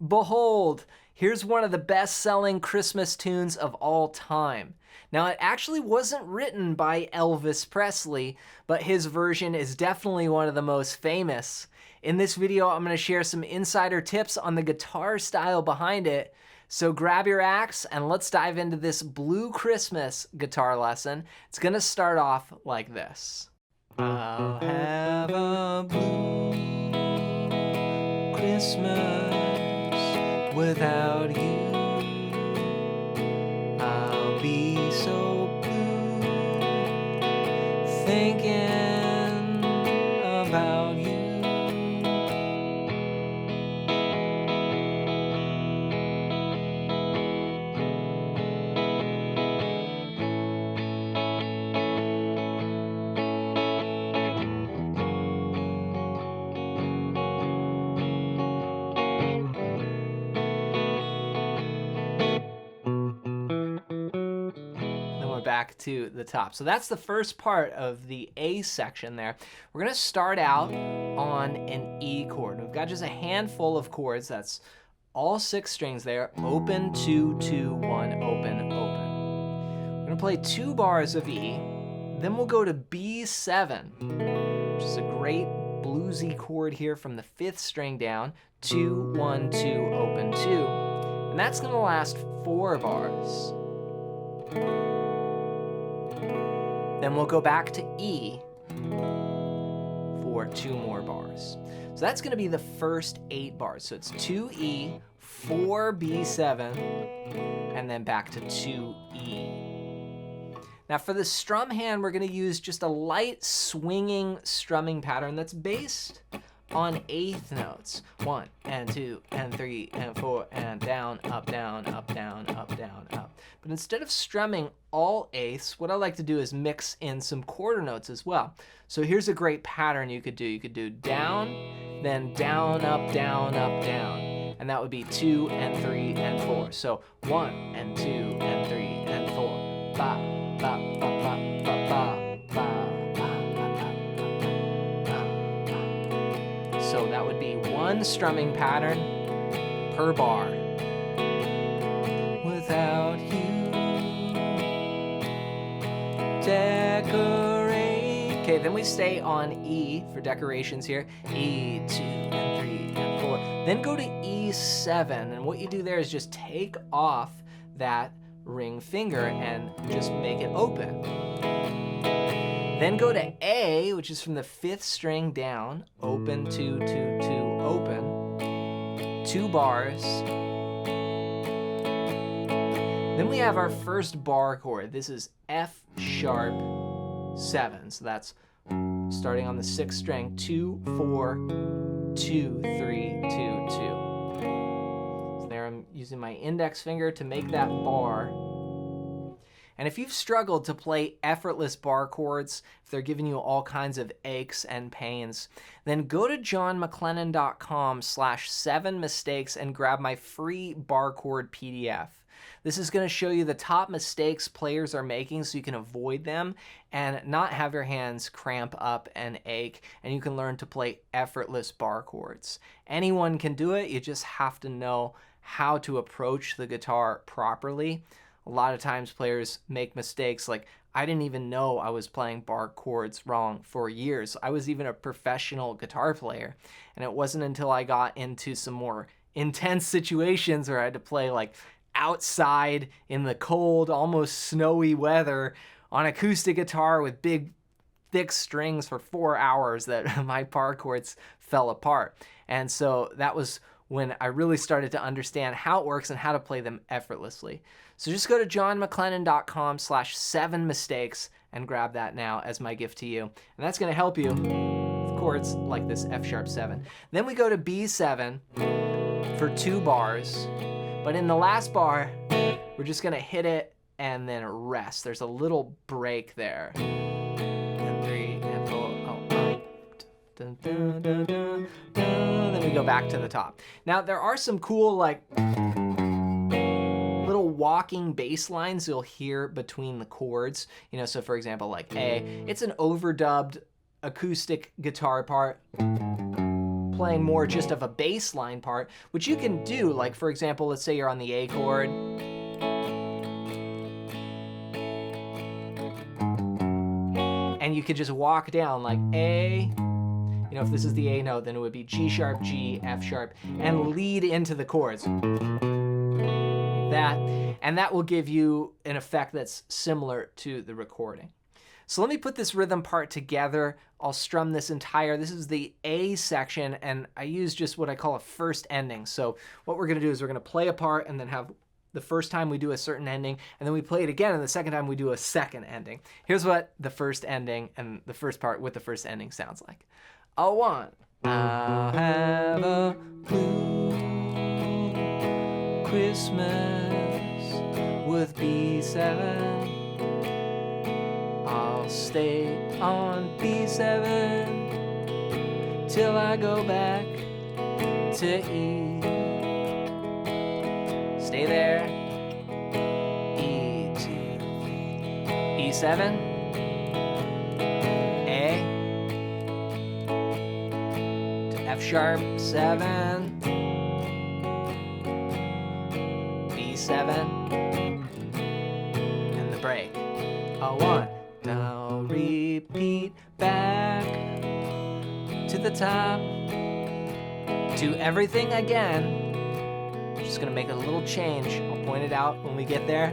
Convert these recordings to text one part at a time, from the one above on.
behold, here's one of the best-selling Christmas tunes of all time. Now, it actually wasn't written by Elvis Presley, but his version is definitely one of the most famous. In this video, I'm going to share some insider tips on the guitar style behind it. So grab your axe and let's dive into this Blue Christmas guitar lesson. It's going to start off like this. I'll have a blue Christmas without you. I'll be so blue thinking about you. Back to the top. So that's the first part of the A section there. We're going to start out on an E chord. We've got just a handful of chords. That's all 6 strings there. Open, 2, 2, 1, open, open. We're going to play 2 bars of E. Then we'll go to B7, which is a great bluesy chord here from the 5th string down. 2, 1, 2, open, 2. And that's going to last 4 bars. Then we'll go back to E for 2 more bars. So that's going to be the first 8 bars. So it's 2E, 4B7, and then back to 2E. Now for the strum hand, we're going to use just a light swinging strumming pattern that's based on 8th notes. 1 and 2 and 3 and 4 and down, up, down, up, down, up, down, up. But instead of strumming all 8ths, what I like to do is mix in some quarter notes as well. So here's a great pattern you could do. You could do down, then down, up, down, up, down. And that would be 2 and 3 and 4. So 1 and 2 and 3 and 4. Ba, ba, ba, ba, ba, ba, ba. So that would be 1 strumming pattern per bar. Without you, decorate. Okay, then we stay on E for decorations here. E, 2 and 3 and 4. Then go to E7, and what you do there is just take off that ring finger and just make it open. Then go to A, which is from the 5th string down, open, 2, 2, 2, open, 2 bars. Then we have our first bar chord. This is F sharp 7. So that's starting on the 6th string, 2, 4, 2, 3, 2, 2. So there I'm using my index finger to make that bar. And if you've struggled to play effortless bar chords, if they're giving you all kinds of aches and pains, then go to johnmcclennan.com/7mistakes and grab my free bar chord PDF. This is going to show you the top mistakes players are making so you can avoid them and not have your hands cramp up and ache, and you can learn to play effortless bar chords. Anyone can do it, you just have to know how to approach the guitar properly. A lot of times players make mistakes like, I didn't even know I was playing bar chords wrong for years. I was even a professional guitar player, and it wasn't until I got into some more intense situations where I had to play like outside in the cold, almost snowy weather on acoustic guitar with big, thick strings for 4 hours that my bar chords fell apart. And so that was when I really started to understand how it works and how to play them effortlessly. So just go to johnmcclennan.com/7mistakes and grab that now as my gift to you. And that's going to help you with chords like this F sharp 7. Then we go to B7 for 2 bars. But in the last bar, we're just going to hit it and then rest. There's a little break there. And 3 and 4. Oh. Dun, dun, dun, dun, dun. Then we go back to the top. Now there are some cool like little walking bass lines you'll hear between the chords. You know, so for example, like A, it's an overdubbed acoustic guitar part playing more just of a bass line part, which you can do. Like, for example, let's say you're on the A chord. And you could just walk down like A. You know, if this is the A note, then it would be G sharp, G, F sharp, and lead into the chords. Like that. And that will give you an effect that's similar to the recording. So let me put this rhythm part together. I'll strum this entire, this is the A section, and I use just what I call a first ending. So what we're gonna do is we're gonna play a part and then have the first time we do a certain ending, and then we play it again, and the second time we do a second ending. Here's what the first ending and the first part with the first ending sounds like. A one. I'll have a blue Christmas with B7. I'll stay on B7 till I go back to E. Stay there. E to E7. A to F sharp 7. B7. And the break. A one. Now repeat back to the top, to everything again. I'm just gonna make a little change. I'll point it out when we get there.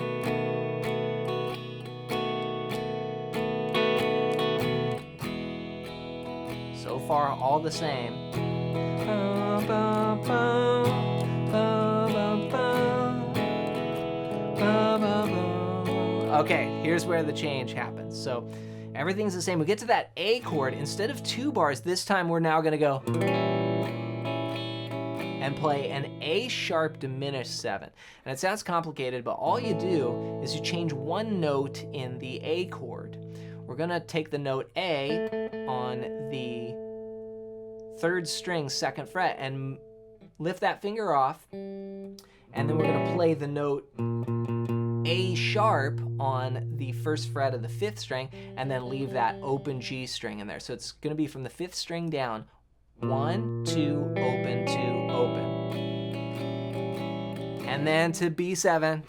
So far, all the same. Okay, here's where the change happens. So everything's the same. We get to that A chord. Instead of 2 bars, this time we're now gonna go and play an A sharp diminished 7. And it sounds complicated, but all you do is you change one note in the A chord. We're gonna take the note A on the 3rd string, 2nd fret, and lift that finger off. And then we're gonna play the note A sharp on the 1st fret of the 5th string, and then leave that open G string in there. So it's gonna be from the 5th string down, 1, 2, open, 2, open. And then to B7,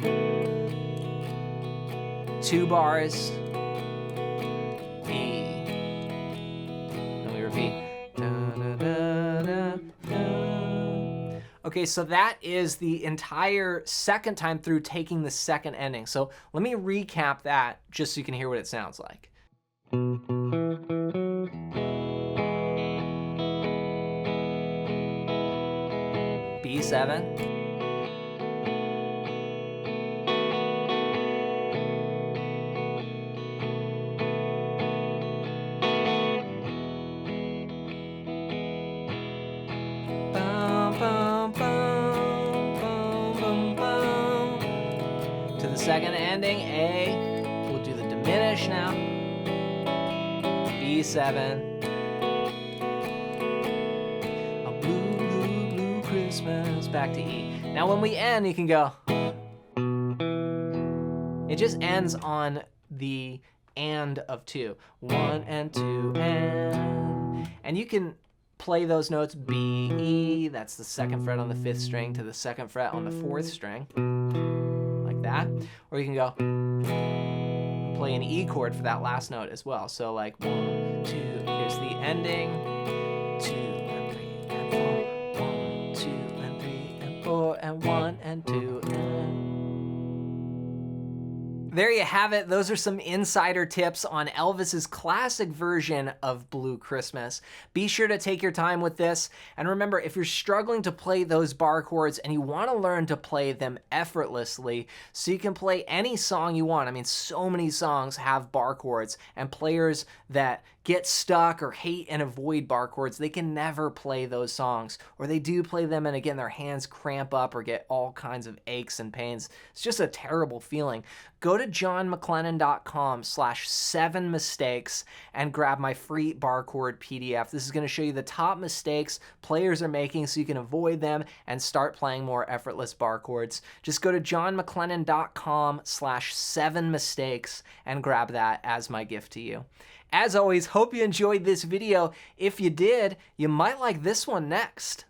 2 bars, E. And we repeat. Okay, so that is the entire second time through taking the second ending. So let me recap that just so you can hear what it sounds like. B7. To the second ending, A. We'll do the diminish now. B7. A blue, blue, blue Christmas. Back to E. Now when we end, you can go. It just ends on the and of 2. 1 and 2 and you can play those notes B, E, that's the 2nd fret on the 5th string to the 2nd fret on the 4th string, like that. Or you can go play an E chord for that last note as well. So like 1, 2, here's the ending, 2 and 3 and 4, 1, 2 and 3 and 4, and 1 and 2 and... There you have it. Those are some insider tips on Elvis's classic version of Blue Christmas. Be sure to take your time with this. And remember, if you're struggling to play those bar chords and you want to learn to play them effortlessly so you can play any song you want. I mean, so many songs have bar chords, and players that get stuck or hate and avoid bar chords, they can never play those songs. Or they do play them and again, their hands cramp up or get all kinds of aches and pains. It's just a terrible feeling. Go to johnmclennan.com/7mistakes and grab my free bar chord PDF. This is going to show you the top mistakes players are making so you can avoid them and start playing more effortless bar chords. Just go to johnmclennan.com/7mistakes and grab that as my gift to you. As always, hope you enjoyed this video. If you did, you might like this one next.